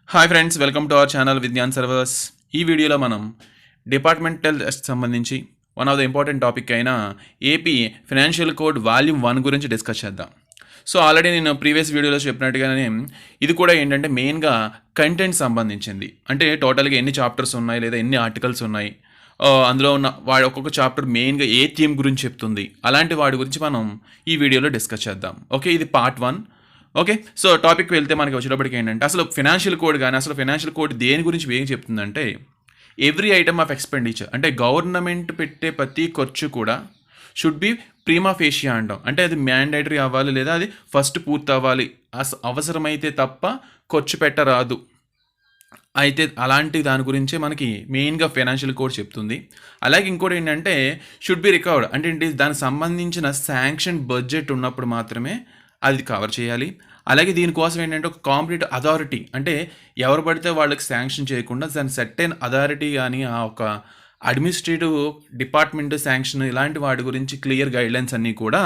Hi friends, welcome to our channel Vignan servers. ఈ వీడియోలో మనం డిపార్ట్మెంటల్ సంబంధించి one of the important topic అయిన ఏపీ ఫైనాన్షియల్ కోడ్ వాల్యూమ్ 1 గురించి డిస్కస్ చేద్దాం. సో ఆల్రెడీ నేను ప్రీవియస్ వీడియోలో చెప్పినట్టుగానే ఇది కూడా ఏంటంటే మెయిన్గా కంటెంట్ సంబంధించింది. అంటే టోటల్గా ఎన్ని చాప్టర్స్ ఉన్నాయి లేదా ఎన్ని ఆర్టికల్స్ ఉన్నాయి, అందులో ఉన్న వాడి ఒక్కొక్క చాప్టర్ మెయిన్గా ఏ థీమ్ గురించి చెప్తుంది, అలాంటి వాటి గురించి మనం ఈ వీడియోలో డిస్కస్ చేద్దాం. ఓకే, ఇది పార్ట్ 1. ఓకే, సో టాపిక్ వెళ్తే మనకి వచ్చేటప్పటికి ఏంటంటే అసలు ఫైనాన్షియల్ కోడ్ కానీ అసలు ఫైనాన్షియల్ కోడ్ దేని గురించి ఏం చెప్తుందంటే ఎవ్రీ ఐటమ్ ఆఫ్ ఎక్స్పెండిచర్, అంటే గవర్నమెంట్ పెట్టే ప్రతి ఖర్చు కూడా షుడ్ బి ప్రీమా ఫేషియా అంటాం. అంటే అది మ్యాండేటరీ అవ్వాలి లేదా అది ఫస్ట్ పూర్తి అవ్వాలి, అవసరమైతే తప్ప ఖర్చు పెట్టరాదు. అయితే అలాంటి దాని గురించే మనకి మెయిన్గా ఫైనాన్షియల్ కోడ్ చెప్తుంది. అలాగే ఇంకోటి ఏంటంటే షుడ్ బి రికవర్డ్, అంటే ఏంటి, దానికి సంబంధించిన శాంక్షన్ బడ్జెట్ ఉన్నప్పుడు మాత్రమే అది కవర్ చేయాలి. అలాగే దీనికోసం ఏంటంటే ఒక కాంపిటేటివ్ అథారిటీ, అంటే ఎవరు పడితే వాళ్ళకి శాంక్షన్ చేయకుండా దాని సర్టెన్ అథారిటీ కానీ ఆ ఒక అడ్మినిస్ట్రేటివ్ డిపార్ట్మెంట్ శాంక్షన్ ఇలాంటి వాటి గురించి క్లియర్ గైడ్లైన్స్ అన్నీ కూడా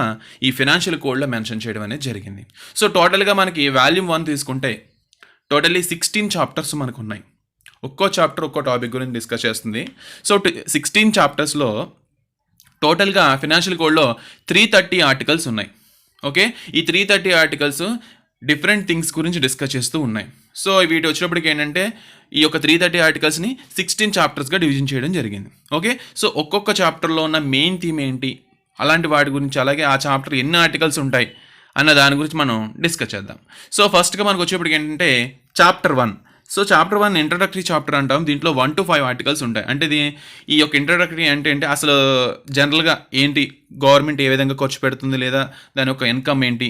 ఈ ఫైనాన్షియల్ కోడ్లో మెన్షన్ చేయడం అనేది జరిగింది. సో టోటల్గా మనకి వాల్యూమ్ 1 తీసుకుంటే టోటల్లీ 16 చాప్టర్స్ మనకు ఉన్నాయి. ఒక్కో చాప్టర్ ఒక్కో టాపిక్ గురించి డిస్కస్ చేస్తుంది. సో 16 చాప్టర్స్లో టోటల్గా ఫైనాన్షియల్ కోడ్లో 330 ఆర్టికల్స్ ఉన్నాయి. ఓకే, ఈ 330 ఆర్టికల్స్ డిఫరెంట్ థింగ్స్ గురించి డిస్కస్ చేస్తూ ఉన్నాయి. సో వీటి వచ్చినప్పటికి ఏంటంటే ఈ యొక్క 330 ఆర్టికల్స్ని 16 చాప్టర్స్గా డివిజన్ చేయడం జరిగింది. ఓకే, సో ఒక్కొక్క చాప్టర్లో ఉన్న మెయిన్ థీమ్ ఏంటి, అలాంటి వాటి గురించి, అలాగే ఆ చాప్టర్ ఎన్ని ఆర్టికల్స్ ఉంటాయి అన్న దాని గురించి మనం డిస్కస్ చేద్దాం. సో ఫస్ట్గా మనకు వచ్చేప్పటికి ఏంటంటే chapter 1. So chapter 1 introductory chapter అంటాం. దీంట్లో 1 to 5 ఆర్టికల్స్ ఉంటాయి. అంటే ఈ యొక్క ఇంట్రడక్టరీ అంటే అసలు జనరల్గా ఏంటి, గవర్నమెంట్ ఏ విధంగా ఖర్చు పెడుతుంది లేదా దాని యొక్క ఇన్కమ్ ఏంటి,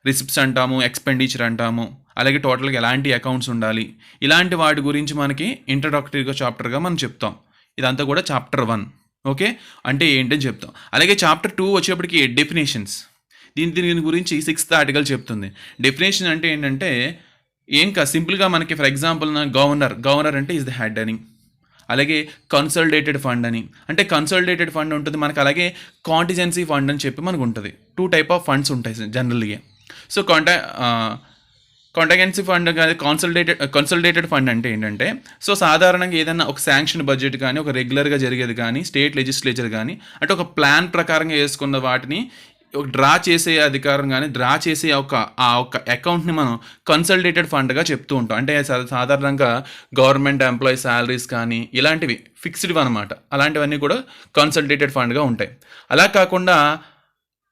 రిసిప్ట్స్ అంటాము, ఎక్స్పెండిచర్ అంటాము, అలాగే టోటల్గా ఎలాంటి అకౌంట్స్ ఉండాలి, ఇలాంటి వాటి గురించి మనకి ఇంట్రడక్టరీగా చాప్టర్గా మనం చెప్తాం. ఇదంతా కూడా చాప్టర్ 1. ఓకే, అంటే ఏంటని చెప్తాం. అలాగే చాప్టర్ 2 వచ్చేప్పటికి డెఫినేషన్స్. దీని గురించి 6th ఆర్టికల్ చెప్తుంది. డెఫినేషన్ అంటే ఏంటంటే సింపుల్గా మనకి ఫర్ ఎగ్జాంపుల్ గవర్నర్ అంటే ఈజ్ ద హెడ్ అని, అలాగే కన్సల్టేటెడ్ ఫండ్ అని, అంటే కన్సల్టేటెడ్ ఫండ్ ఉంటుంది మనకి, అలాగే కాంటిజెన్సీ ఫండ్ అని చెప్పి మనకు ఉంటుంది. 2 type ఆఫ్ ఫండ్స్ ఉంటాయి జనరల్గా. సో కాంటిజెన్సీ ఫండ్ కానీ కన్సల్టేటెడ్ ఫండ్ అంటే ఏంటంటే, సో సాధారణంగా ఏదైనా ఒక శాంక్షన్ బడ్జెట్ కానీ ఒక రెగ్యులర్గా జరిగేది కానీ స్టేట్ లెజిస్లేచర్ కానీ అంటే ఒక ప్లాన్ ప్రకారంగా వేసుకున్న వాటిని డ్రా చేసే అధికారం కానీ డ్రా చేసే ఆ ఒక అకౌంట్ని మనం కన్సల్టేటెడ్ ఫండ్గా చెప్తూ ఉంటాం. అంటే సాధారణంగా గవర్నమెంట్ ఎంప్లాయీ శాలరీస్ కానీ ఇలాంటివి ఫిక్స్డ్ అనమాట, అలాంటివన్నీ కూడా కన్సల్టేటెడ్ ఫండ్గా ఉంటాయి. అలా కాకుండా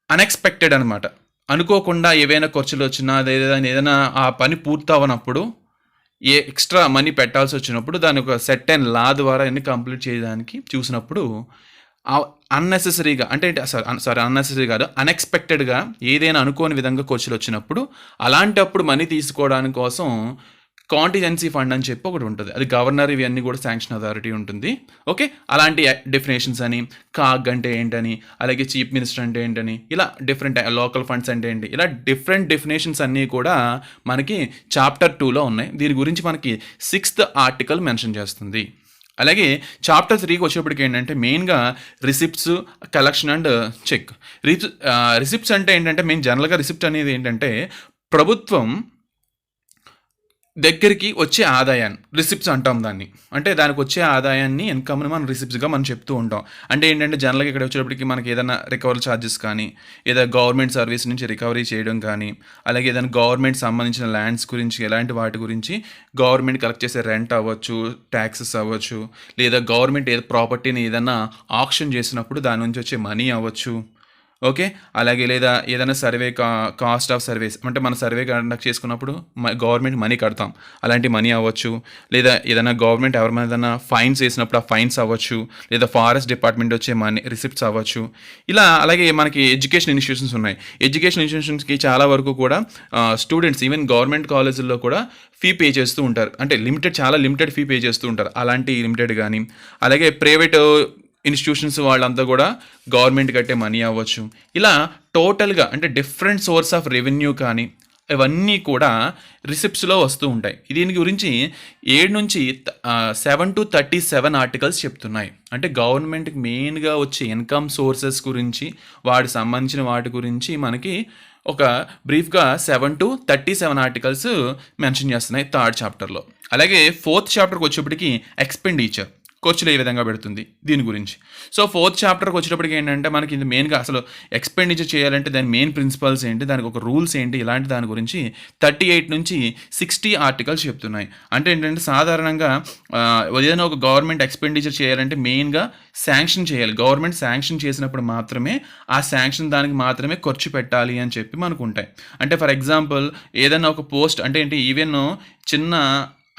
అన్ఎక్స్పెక్టెడ్ అనమాట, అనుకోకుండా ఏవైనా ఖర్చులు వచ్చినా ఏదైనా ఆ పని పూర్తవనప్పుడు ఎక్స్ట్రా మనీ పెట్టాల్సి వచ్చినప్పుడు దాని ఒక సెట్ అండ్ లా ద్వారా అన్ని కంప్లీట్ చేయడానికి చూసినప్పుడు అన్నెసెసరీగా, అంటే అన్నెసెసరీ కాదు, అన్ఎక్స్పెక్టెడ్గా ఏదైనా అనుకోని విధంగా ఖర్చులు వచ్చినప్పుడు అలాంటప్పుడు మనీ తీసుకోవడానికి కోసం కాంటిజెన్సీ ఫండ్ అని చెప్పి ఒకటి ఉంటుంది. అది గవర్నర్ ఇవన్నీ కూడా శాంక్షన్ అథారిటీ ఉంటుంది. ఓకే, అలాంటి డెఫినేషన్స్ అని, కాగ్ అంటే ఏంటని, అలాగే చీఫ్ మినిస్టర్ అంటే ఏంటని, ఇలా డిఫరెంట్ లోకల్ ఫండ్స్ అంటే ఏంటి, ఇలా డిఫరెంట్ డెఫినేషన్స్ అన్నీ కూడా మనకి చాప్టర్ 2లో ఉన్నాయి. దీని గురించి మనకి 6th ఆర్టికల్ మెన్షన్ చేస్తుంది. అలాగే చాప్టర్ 3కి వచ్చేప్పటికి ఏంటంటే మెయిన్గా receipts, collection and check. Receipts అంటే ఏంటంటే మెయిన్ జనరల్గా రిసిప్ట్ అనేది ఏంటంటే ప్రభుత్వం దగ్గరికి వచ్చే ఆదాయాన్ని రిసిప్ట్స్ అంటాం దాన్ని. అంటే దానికి వచ్చే ఆదాయాన్ని, ఇన్కమ్ని మనం రిసిప్ట్స్గా మనం చెప్తూ ఉంటాం. అంటే ఏంటంటే జనరల్గా ఇక్కడ వచ్చేటప్పటికి మనకి ఏదైనా రికవరీ ఛార్జెస్ కానీ, ఏదైనా గవర్నమెంట్ సర్వీస్ నుంచి రికవరీ చేయడం కానీ, అలాగే ఏదైనా గవర్నమెంట్ సంబంధించిన ల్యాండ్స్ గురించి ఎలాంటి వాటి గురించి గవర్నమెంట్ కలెక్ట్ చేసే రెంట్ అవ్వచ్చు, ట్యాక్సెస్ అవ్వచ్చు, లేదా గవర్నమెంట్ ప్రాపర్టీని ఏదైనా ఆక్షన్ చేసినప్పుడు దాని నుంచి వచ్చే మనీ అవ్వచ్చు. ఓకే, అలాగే లేదా ఏదైనా సర్వే కాస్ట్ ఆఫ్ సర్వీస్, అంటే మన సర్వే కండక్ట్ చేసుకున్నప్పుడు గవర్నమెంట్ మనీ కడతాం, అలాంటి మనీ అవ్వచ్చు, లేదా ఏదైనా గవర్నమెంట్ ఎవరి మీద ఏదైనా ఫైన్స్ వేసినప్పుడు ఆ ఫైన్స్ అవ్వచ్చు, లేదా ఫారెస్ట్ డిపార్ట్మెంట్ వచ్చే మనీ రిసిప్ట్స్ అవ్వచ్చు. ఇలా అలాగే మనకి ఎడ్యుకేషన్ ఇన్స్టిట్యూషన్స్ ఉన్నాయి. ఎడ్యుకేషన్ ఇన్స్టిట్యూషన్స్కి చాలా వరకు కూడా స్టూడెంట్స్ ఈవెన్ గవర్నమెంట్ కాలేజీల్లో కూడా ఫీ పే చేస్తూ ఉంటారు. అంటే చాలా లిమిటెడ్ ఫీ పే చేస్తూ ఉంటారు, అలాంటి లిమిటెడ్ కానీ. అలాగే ప్రైవేట్ ఇన్స్టిట్యూషన్స్ వాళ్ళంతా కూడా గవర్నమెంట్ కట్టే మనీ అవ్వచ్చు. ఇలా టోటల్గా అంటే డిఫరెంట్ సోర్స్ ఆఫ్ రెవెన్యూ కానీ ఇవన్నీ కూడా రిసిప్ట్స్లో వస్తూ ఉంటాయి. దీని గురించి 7 నుంచి 7 to 37 ఆర్టికల్స్ చెప్తున్నాయి. అంటే గవర్నమెంట్కి మెయిన్గా వచ్చే ఇన్కమ్ సోర్సెస్ గురించి, వాటికి సంబంధించిన వాటి గురించి మనకి ఒక బ్రీఫ్గా 7 to 37 ఆర్టికల్స్ మెన్షన్ చేస్తున్నాయి 3rd చాప్టర్లో. అలాగే 4th చాప్టర్కి వచ్చేప్పటికి ఎక్స్పెండిచర్, ఖర్చులు ఏ విధంగా పెడుతుంది దీని గురించి. సో 4th చాప్టర్కి వచ్చేటప్పటికి ఏంటంటే మనకి ఇది మెయిన్గా అసలు ఎక్స్పెండిచర్ చేయాలంటే దాని మెయిన్ ప్రిన్సిపల్స్ ఏంటి, దానికి ఒక రూల్స్ ఏంటి, ఇలాంటి దాని గురించి 38 నుంచి 60 ఆర్టికల్స్ చెప్తున్నాయి. అంటే ఏంటంటే సాధారణంగా ఏదైనా ఒక గవర్నమెంట్ ఎక్స్పెండిచర్ చేయాలంటే మెయిన్గా శాంక్షన్ చేయాలి. గవర్నమెంట్ శాంక్షన్ చేసినప్పుడు మాత్రమే ఆ శాంక్షన్ దానికి మాత్రమే ఖర్చు పెట్టాలి అని చెప్పి మనకు ఉంటాయి. అంటే ఫర్ ఎగ్జాంపుల్ ఏదైనా ఒక పోస్ట్ అంటే ఏంటి, ఈవెన్ చిన్న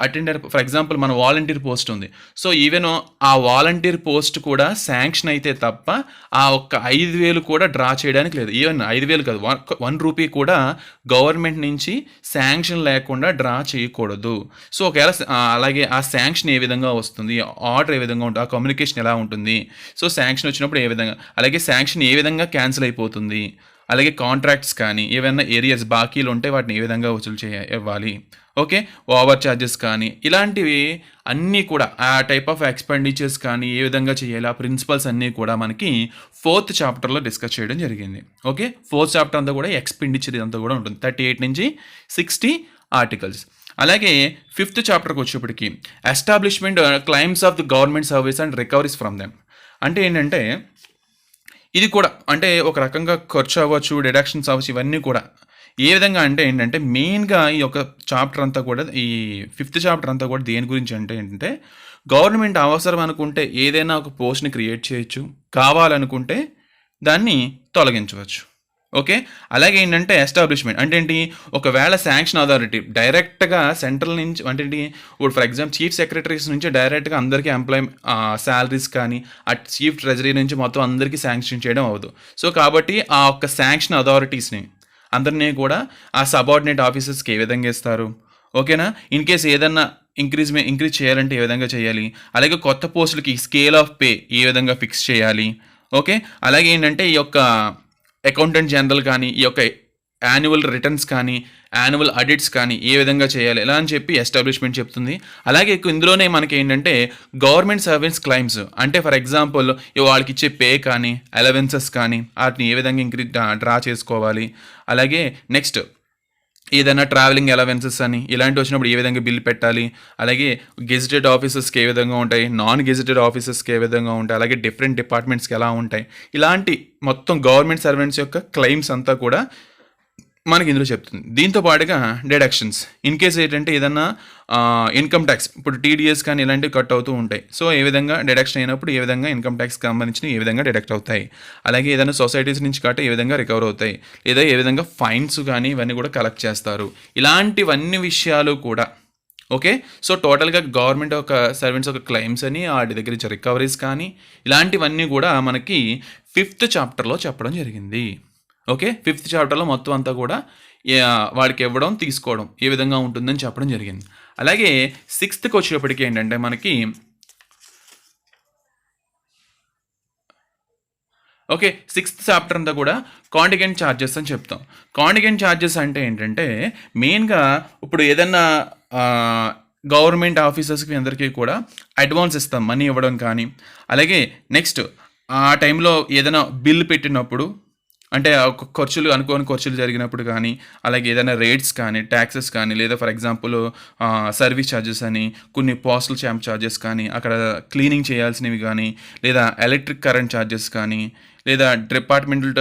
అటెండర్ ఫర్ ఎగ్జాంపుల్ మన వాలంటీర్ పోస్ట్ ఉంది. సో ఈవెన్ ఆ వాలంటీర్ పోస్ట్ కూడా శాంక్షన్ అయితే తప్ప ఆ ఒక్క 5,000 కూడా డ్రా చేయడానికి లేదు. ఈవెన్ 5,000 కాదు, 1 రూపీ కూడా గవర్నమెంట్ నుంచి శాంక్షన్ లేకుండా డ్రా చేయకూడదు. సో ఒకవేళ అలాగే ఆ శాంక్షన్ ఏ విధంగా వస్తుంది, ఆర్డర్ ఏ విధంగా ఉంటుంది, ఆ కమ్యూనికేషన్ ఎలా ఉంటుంది, సో శాంక్షన్ వచ్చినప్పుడు ఏ విధంగా, అలాగే శాంక్షన్ ఏ విధంగా క్యాన్సిల్ అయిపోతుంది, అలాగే కాంట్రాక్ట్స్ కానీ ఏమైనా ఏరియాస్ బాకీలు ఉంటే వాటిని ఏ విధంగా వసూలు ఇవ్వాలి, ఓకే, ఓవర్ ఛార్జెస్ కానీ ఇలాంటివి అన్నీ కూడా ఆ టైప్ ఆఫ్ ఎక్స్పెండిచర్స్ కానీ ఏ విధంగా చేయాలి, ఆ ప్రిన్సిపల్స్ అన్నీ కూడా మనకి 4th చాప్టర్లో డిస్కస్ చేయడం జరిగింది. ఓకే, 4th చాప్టర్ అంతా కూడా ఎక్స్పెండిచర్ అంతా కూడా ఉంటుంది, 38 నుంచి 60 ఆర్టికల్స్. అలాగే 5th చాప్టర్కి వచ్చేప్పటికి establishment claims of the government service and recoveries from them. అంటే ఏంటంటే ఇది కూడా అంటే ఒక రకంగా ఖర్చు అవ్వచ్చు, డిడక్షన్స్ అవ్వచ్చు, ఇవన్నీ కూడా ఏ విధంగా అంటే ఏంటంటే మెయిన్గా ఈ యొక్క చాప్టర్ అంతా కూడా, ఈ 5th చాప్టర్ అంతా కూడా దేని గురించి అంటే ఏంటంటే గవర్నమెంట్ అవసరం అనుకుంటే ఏదైనా ఒక పోస్ట్ని క్రియేట్ చేయొచ్చు, కావాలనుకుంటే దాన్ని తొలగించవచ్చు. ఓకే, అలాగే ఏంటంటే ఎస్టాబ్లిష్మెంట్ అంటే ఏంటి, ఒకవేళ శాంక్షన్ అథారిటీ డైరెక్ట్గా సెంట్రల్ నుంచి అంటే ఏంటి, ఇప్పుడు ఫర్ ఎగ్జాంపుల్ చీఫ్ సెక్రటరీస్ నుంచి డైరెక్ట్గా అందరికీ శాలరీస్ కానీ ఆ చీఫ్ ట్రెజరీ నుంచి మొత్తం అందరికీ శాంక్షన్ చేయడం అవ్వదు. సో కాబట్టి ఆ ఒక్క శాంక్షన్ అథారిటీస్ని అందరినీ కూడా ఆ సబార్డినేట్ ఆఫీసర్స్కి ఏ విధంగా ఇస్తారు, ఓకేనా, ఇన్ కేస్ ఏదన్నా ఇంక్రీజ్ చేయాలంటే ఏ విధంగా చేయాలి, అలాగే కొత్త పోస్టులకి స్కేల్ ఆఫ్ పే ఏ విధంగా ఫిక్స్ చేయాలి, ఓకే, అలాగే ఏంటంటే ఈ యొక్క అకౌంటెంట్ జనరల్ కానీ ఈ యొక్క యాన్యువల్ రిటర్న్స్ కానీ యాన్యువల్ ఆడిట్స్ కానీ ఏ విధంగా చేయాలి ఇలా అని చెప్పి ఎస్టాబ్లిష్మెంట్ చెప్తుంది. అలాగే ఇందులోనే మనకి ఏంటంటే గవర్నమెంట్ సర్వీస్ క్లైమ్స్ అంటే ఫర్ ఎగ్జాంపుల్ వాళ్ళకి ఇచ్చే పే కానీ అలవెన్సెస్ కానీ వాటిని ఏ విధంగా డ్రా చేసుకోవాలి, అలాగే నెక్స్ట్ ఏదైనా ట్రావెలింగ్ అలవెన్సెస్ అని ఇలాంటివి వచ్చినప్పుడు ఏ విధంగా బిల్ పెట్టాలి, అలాగే గెజిటెడ్ ఆఫీసర్స్కి ఏ విధంగా ఉంటాయి, నాన్ గెజిటెడ్ ఆఫీసర్స్కి ఏ విధంగా ఉంటాయి, అలాగే డిఫరెంట్ డిపార్ట్మెంట్స్కి ఎలా ఉంటాయి, ఇలాంటి మొత్తం గవర్నమెంట్ సర్వెంట్స్ యొక్క క్లెయిమ్స్ అంతా కూడా మనకి ఇందులో చెప్తుంది. దీంతో పాటుగా డిడక్షన్స్ ఇన్ కేస్ ఏంటంటే ఏదన్నా ఇన్కమ్ ట్యాక్స్ ఇప్పుడు టీడీఎస్ కానీ ఇలాంటివి కట్ అవుతూ ఉంటాయి. సో ఏ విధంగా డిడక్షన్ అయినప్పుడు ఏ విధంగా ఇన్కమ్ ట్యాక్స్కి సంబంధించిన ఏ విధంగా డిడక్ట్ అవుతాయి, అలాగే ఏదైనా సొసైటీస్ నుంచి కట్ ఏ విధంగా రికవర్ అవుతాయి, లేదా ఏ విధంగా ఫైన్స్ కానీ ఇవన్నీ కూడా కలెక్ట్ చేస్తారు, ఇలాంటివన్నీ విషయాలు కూడా ఓకే. సో టోటల్గా గవర్నమెంట్ ఒక సర్వెంట్స్ ఒక క్లెయిమ్స్ అని వాటి దగ్గర నుంచి రికవరీస్ కానీ ఇలాంటివన్నీ కూడా మనకి 5th చాప్టర్లో చెప్పడం జరిగింది. ఓకే, 5th చాప్టర్లో మొత్తం అంతా కూడా వాడికి ఇవ్వడం తీసుకోవడం ఏ విధంగా ఉంటుందని చెప్పడం జరిగింది. అలాగే 6th వచ్చేటప్పటికి ఏంటంటే మనకి ఓకే 6th చాప్టర్ అంతా కూడా కాంటిగెంట్ ఛార్జెస్ అని చెప్తాం. కాంటిగెంట్ ఛార్జెస్ అంటే ఏంటంటే మెయిన్గా ఇప్పుడు ఏదన్నా గవర్నమెంట్ ఆఫీసర్స్కి అందరికీ కూడా అడ్వాన్స్ ఇస్తాం, మనీ ఇవ్వడం కానీ, అలాగే నెక్స్ట్ ఆ టైంలో ఏదైనా బిల్ పెట్టినప్పుడు అంటే ఖర్చులు అనుకోని ఖర్చులు జరిగినప్పుడు కానీ, అలాగే ఏదైనా రేట్స్ కానీ ట్యాక్సెస్ కానీ, లేదా ఫర్ ఎగ్జాంపుల్ సర్వీస్ ఛార్జెస్ అని కొన్ని పోస్టల్ స్టాంప్ ఛార్జెస్ కానీ, అక్కడ క్లీనింగ్ చేయాల్సినవి కానీ, లేదా ఎలక్ట్రిక్ కరెంట్ ఛార్జెస్ కానీ, లేదా డిపార్ట్మెంటల్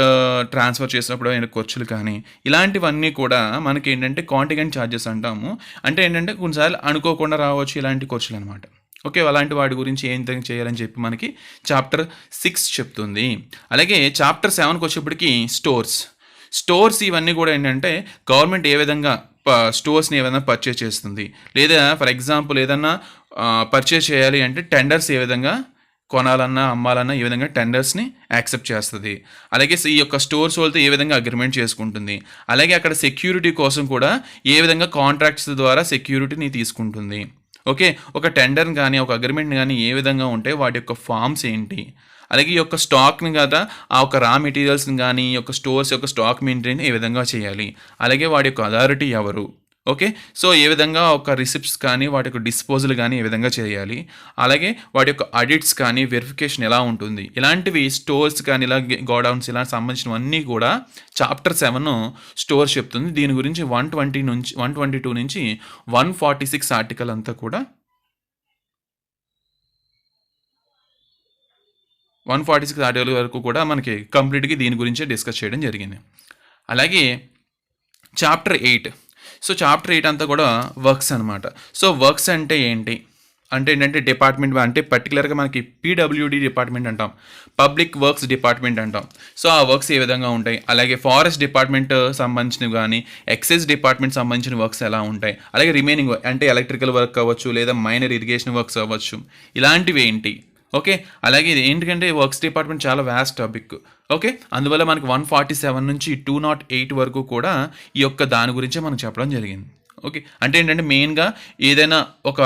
ట్రాన్స్ఫర్ చేసినప్పుడు అయిన ఖర్చులు కానీ, ఇలాంటివన్నీ కూడా మనకి ఏంటంటే కాంటిగెంట్ ఛార్జెస్ అంటాము. అంటే ఏంటంటే కొన్నిసార్లు అనుకోకుండా రావచ్చు ఇలాంటి ఖర్చులు అనమాట. ఓకే, అలాంటి వాటి గురించి ఏం చేయాలని చెప్పి మనకి చాప్టర్ 6 చెప్తుంది. అలాగే చాప్టర్ 7కి వచ్చేప్పటికి స్టోర్స్ ఇవన్నీ కూడా ఏంటంటే గవర్నమెంట్ ఏ విధంగా స్టోర్స్ని ఏదైనా పర్చేస్ చేస్తుంది, లేదా ఫర్ ఎగ్జాంపుల్ ఏదన్నా పర్చేస్ చేయాలి అంటే టెండర్స్ ఏ విధంగా కొనాలన్నా అమ్మాలన్నా ఈ విధంగా టెండర్స్ని యాక్సెప్ట్ చేస్తుంది. అలాగే ఈ యొక్క స్టోర్స్ వాళ్ళతో ఏ విధంగా అగ్రిమెంట్ చేసుకుంటుంది, అలాగే అక్కడ సెక్యూరిటీ కోసం కూడా ఏ విధంగా కాంట్రాక్ట్స్ ద్వారా సెక్యూరిటీని తీసుకుంటుంది. ఓకే, ఒక టెండర్ కానీ ఒక అగ్రిమెంట్ కానీ ఏ విధంగా ఉంటే వాటి యొక్క ఫామ్స్ ఏంటి, అలాగే ఈ యొక్క స్టాక్ని కదా ఆ యొక్క రా మెటీరియల్స్ని కానీ ఈ యొక్క స్టోర్స్ యొక్క స్టాక్ మెయింటైన్ ఏ విధంగా చేయాలి, అలాగే వాడి యొక్క అథారిటీ ఎవరు, ఓకే. సో ఏ విధంగా ఒక రిసిప్ట్స్ కానీ వాటి యొక్క డిస్పోజల్ కానీ ఏ విధంగా చేయాలి, అలాగే వాటి యొక్క ఆడిట్స్ కానీ వెరిఫికేషన్ ఎలా ఉంటుంది, ఇలాంటివి స్టోర్స్ కానీ ఇలా గోడౌన్స్ ఇలా సంబంధించినవన్నీ కూడా చాప్టర్ 7 స్టోర్స్ చెప్తుంది. దీని గురించి 120 నుంచి 122 నుంచి 146 ఆర్టికల్ అంతా కూడా 146 ఆర్టికల్ వరకు కూడా మనకి కంప్లీట్గా దీని గురించే డిస్కస్ చేయడం జరిగింది. అలాగే చాప్టర్ 8. సో చాప్టర్ 8 అంతా కూడా వర్క్స్ అనమాట. సో వర్క్స్ అంటే ఏంటి అంటే ఏంటంటే డిపార్ట్మెంట్ అంటే పర్టికులర్గా మనకి పీడబ్ల్యూడి డిపార్ట్మెంట్ అంటాం, పబ్లిక్ వర్క్స్ డిపార్ట్మెంట్ అంటాం. సో ఆ వర్క్స్ ఏ విధంగా ఉంటాయి, అలాగే ఫారెస్ట్ డిపార్ట్మెంట్ సంబంధించినవి కానీ ఎక్సైజ్ డిపార్ట్మెంట్ సంబంధించిన వర్క్స్ ఎలా ఉంటాయి, అలాగే రిమైనింగ్ అంటే ఎలక్ట్రికల్ వర్క్ అవ్వచ్చు లేదా మైనర్ ఇరిగేషన్ వర్క్స్ అవ్వచ్చు, ఇలాంటివి ఏంటి. ఓకే. అలాగే ఇది ఏంటంటే వర్క్స్ డిపార్ట్మెంట్ చాలా వ్యాస్ట్ టాపిక్. ఓకే. అందువల్ల మనకి 147 నుంచి 208 వరకు కూడా ఈ యొక్క దాని గురించే మనం చెప్పడం జరిగింది. ఓకే. అంటే ఏంటంటే మెయిన్గా ఏదైనా ఒక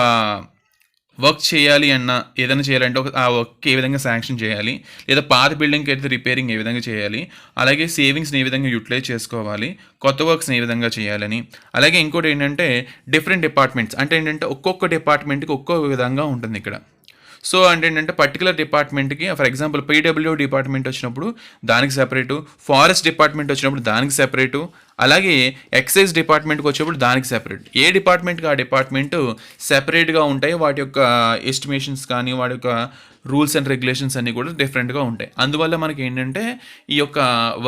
వర్క్ చేయాలి అన్నా, ఏదైనా చేయాలంటే ఆ వర్క్ ఏ విధంగా శాంక్షన్ చేయాలి, లేదా పాత బిల్డింగ్కి అయితే రిపేరింగ్ ఏ విధంగా చేయాలి, అలాగే సేవింగ్స్ని ఏ విధంగా యూటిలైజ్ చేసుకోవాలి, కొత్త వర్క్స్ని ఏ విధంగా చేయాలని. అలాగే ఇంకోటి ఏంటంటే డిఫరెంట్ డిపార్ట్మెంట్స్ అంటే ఏంటంటే ఒక్కొక్క డిపార్ట్మెంట్కి ఒక్కొక్క విధంగా ఉంటుంది ఇక్కడ. సో అంటే ఏంటంటే పర్టికులర్ డిపార్ట్మెంట్కి ఫర్ ఎగ్జాంపుల్ పీడబ్ల్యూ డిపార్ట్మెంట్ వచ్చినప్పుడు దానికి సెపరేటు, ఫారెస్ట్ డిపార్ట్మెంట్ వచ్చినప్పుడు దానికి సెపరేటు, అలాగే ఎక్సైజ్ డిపార్ట్మెంట్కి వచ్చేప్పుడు దానికి సెపరేట్. ఏ డిపార్ట్మెంట్కి ఆ డిపార్ట్మెంటు సెపరేట్గా ఉంటాయి. వాటి యొక్క ఎస్టిమేషన్స్ కానీ వాటి యొక్క రూల్స్ అండ్ రెగ్యులేషన్స్ అన్నీ కూడా డిఫరెంట్గా ఉంటాయి. అందువల్ల మనకి ఏంటంటే ఈ యొక్క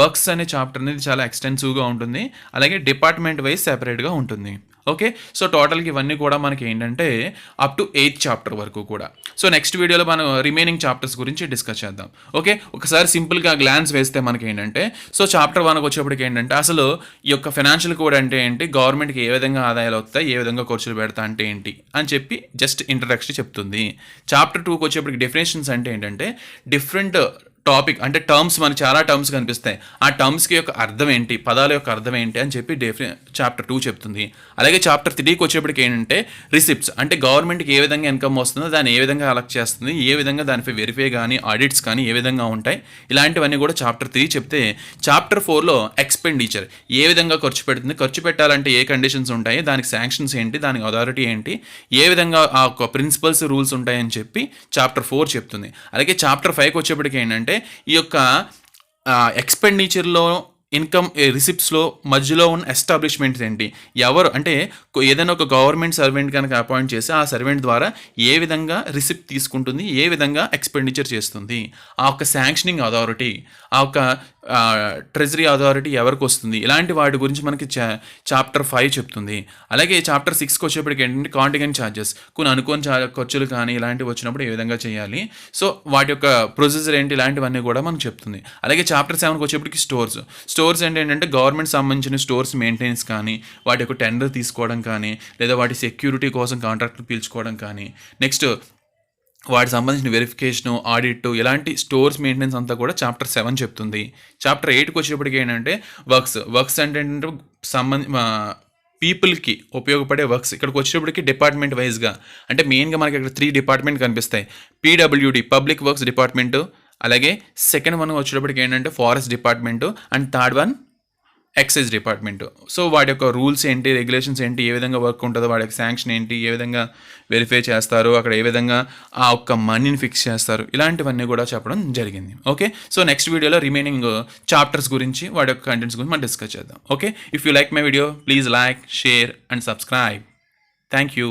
వర్క్స్ అనే చాప్టర్ అనేది చాలా ఎక్స్టెన్సివ్గా ఉంటుంది, అలాగే డిపార్ట్మెంట్ వైజ్ సెపరేట్గా ఉంటుంది. ఓకే. సో టోటల్కి ఇవన్నీ కూడా మనకి ఏంటంటే అప్ టు 8th చాప్టర్ వరకు కూడా. సో నెక్స్ట్ వీడియోలో మనం రిమైనింగ్ చాప్టర్స్ గురించి డిస్కస్ చేద్దాం. ఓకే. ఒకసారి సింపుల్గా గ్లాన్స్ వేస్తే మనకి ఏంటంటే సో చాప్టర్ 1కి వచ్చేప్పటికి ఏంటంటే అసలు ఈ యొక్క ఫైనాన్షియల్ కోడ్ అంటే ఏంటి, గవర్నమెంట్కి ఏ విధంగా ఆదాయాలు వస్తాయి, ఏ విధంగా ఖర్చులు పెడతా అంటే ఏంటి అని చెప్పి జస్ట్ ఇంట్రడక్షన్ చెప్తుంది. చాప్టర్ 2కి వచ్చేప్పటికి డెఫినేషన్స్ అంటే ఏంటంటే డిఫరెంట్ టాపిక్ అంటే టర్మ్స్ మనకి చాలా టర్మ్స్ కనిపిస్తాయి, ఆ టర్మ్స్కి యొక్క అర్థం ఏంటి, పదాల యొక్క అర్థం ఏంటి అని చెప్పి చాప్టర్ 2 చెప్తుంది. అలాగే చాప్టర్ 3కి వచ్చేప్పటికి ఏంటంటే రిసిప్ట్స్ అంటే గవర్నమెంట్కి ఏ విధంగా ఇన్కమ్ వస్తుందో దాన్ని ఏ విధంగా కలెక్ట్ చేస్తుంది, ఏ విధంగా దానిపై వెరిఫై కానీ ఆడిట్స్ కానీ ఏ విధంగా ఉంటాయి, ఇలాంటివన్నీ కూడా చాప్టర్ 3 చెప్తే చాప్టర్ 4లో ఎక్స్పెండిచర్ ఏ విధంగా ఖర్చు పెడుతుంది, ఖర్చు పెట్టాలంటే ఏ కండిషన్స్ ఉంటాయి, దానికి శాంక్షన్స్ ఏంటి, దానికి అథారిటీ ఏంటి, ఏ విధంగా ఆ యొక్క ప్రిన్సిపల్స్ రూల్స్ ఉంటాయని చెప్పి చాప్టర్ 4 చెప్తుంది. అలాగే చాప్టర్ 5కి వచ్చేప్పటికి ఏంటంటే ఈ యొక్క ఎక్స్పెండిచర్లో ఇన్కమ్ రిసిప్ట్స్లో మధ్యలో ఉన్న ఎస్టాబ్లిష్మెంట్స్ ఏంటి, ఎవరు అంటే ఏదైనా ఒక గవర్నమెంట్ సర్వెంట్ కనుక అపాయింట్ చేసి ఆ సర్వెంట్ ద్వారా ఏ విధంగా రిసిప్ట్ తీసుకుంటుంది, ఏ విధంగా ఎక్స్పెండిచర్ చేస్తుంది, ఆ యొక్క శాంక్షనింగ్ అథారిటీ, ఆ యొక్క ట్రెజరీ అథారిటీ ఎవరికి వస్తుంది, ఇలాంటి వాటి గురించి మనకి చాప్టర్ 5 చెప్తుంది. అలాగే చాప్టర్ 6కి వచ్చేప్పటికి ఏంటంటే కాంటింజెంట్ ఛార్జెస్, కొన్ని అనుకోని ఖర్చులు కానీ ఇలాంటివి వచ్చినప్పుడు ఏ విధంగా చేయాలి, సో వాటి యొక్క ప్రొసీజర్ ఏంటి, ఇలాంటివన్నీ కూడా మనకు చెప్తుంది. అలాగే చాప్టర్ 7కి వచ్చేప్పటికి స్టోర్స్ ఏంటంటే గవర్నమెంట్ సంబంధించిన స్టోర్స్ మెయింటెనెన్స్ కానీ, వాటి యొక్క టెండర్ తీసుకోవడం కానీ, లేదా వాటి సెక్యూరిటీ కోసం కాంట్రాక్ట్లు పీల్చుకోవడం కానీ, నెక్స్ట్ వాటికి సంబంధించిన వెరిఫికేషను, ఆడిట్, ఇలాంటి స్టోర్స్ మెయింటెనెన్స్ అంతా కూడా చాప్టర్ 7 చెప్తుంది. చాప్టర్ 8కి వచ్చేప్పటికి ఏంటంటే వర్క్స్ అంటే పీపుల్కి ఉపయోగపడే వర్క్స్. ఇక్కడికి వచ్చేటప్పటికి డిపార్ట్మెంట్ వైజ్గా అంటే మెయిన్గా మనకి ఇక్కడ 3 డిపార్ట్మెంట్ కనిపిస్తాయి. పీడబ్ల్యూడి పబ్లిక్ వర్క్స్ డిపార్ట్మెంటు, అలాగే సెకండ్ వన్ వచ్చేటప్పటికి ఏంటంటే forest department, and third one excise department. So వాటి యొక్క రూల్స్ ఏంటి, రెగ్యులేషన్స్ ఏంటి, ఏ విధంగా వర్క్ ఉంటుందో, వాటి యొక్క శాంక్షన్ ఏంటి, ఏ విధంగా వెరిఫై చేస్తారు, అక్కడ ఏ విధంగా ఆ ఒక్క మనీని ఫిక్స్ చేస్తారు, ఇలాంటివన్నీ కూడా చెప్పడం జరిగింది. ఓకే. సో నెక్స్ట్ వీడియోలో రిమైనింగ్ చాప్టర్స్ గురించి వాటి యొక్క కంటెంట్స్ గురించి మనం డిస్కస్ చేద్దాం. Okay. If you like my video please like, share and subscribe. Thank you.